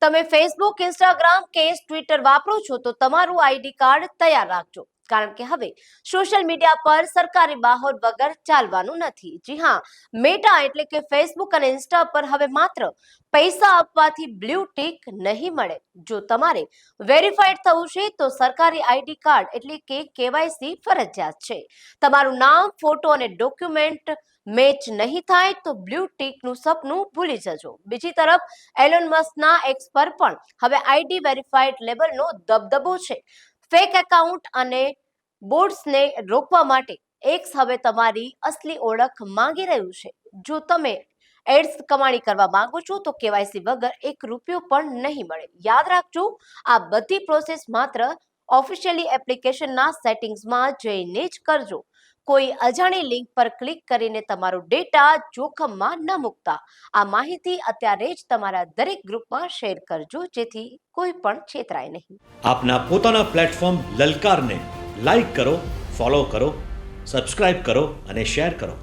તમે Facebook, Instagram કે Twitter વાપરો છો તો તમારું આઈડી કાર્ડ તૈયાર રાખજો, કારણ કે હવે સોશિયલ મીડિયા પર સરકારી માહોલ વગર ચાલવાનું નથી. જી હા, મેટા એટલે કે ફેસબુક અને ઇન્સ્ટા પર હવે માત્ર પૈસા આપવાથી બ્લુ ટિક નહીં મળે. જો તમારે વેરીફાઈડ થવું છે તો સરકારી આઈડી કાર્ડ એટલે કે કેવાયસી ફરજિયાત છે. તમારું નામ, ફોટો અને ડોક્યુમેન્ટ મેચ નહીં થાય તો બ્લુ ટિકનું સપનું ભૂલી જજો. બીજી તરફ એલોન મસ્કના એક્સ પર પણ હવે આઈડી વેરીફાઈડ લેવલનો દબદબો છે. ફેક એકાઉન્ટ અને બોટ્સને રોકવા માટે એક્સ હવે તમારી અસલી ઓળખ માંગી રહ્યું છે. જો તમે એડ્સ કમાણી કરવા માંગો છો તો કેવાયસી વગર ₹1 પણ નહીં મળે. યાદ રાખજો, આ બધી પ્રોસેસ માત્ર ઓફિશિયલી એપ્લિકેશનના સેટિંગ્સમાં જઈને જ કરજો. કોઈ અજાણી લિંક પર ક્લિક કરીને તમારો ડેટા જોખમમાં ન મૂકતા. આ માહિતી અત્યારે જ તમારા દરેક ગ્રુપમાં શેર કરજો, જેથી કોઈ પણ છેતરાય નહીં. આપના પોતાના પ્લેટફોર્મ લલકારને લાઈક કરો, ફોલો કરો, સબસ્ક્રાઇબ કરો અને શેર કરો.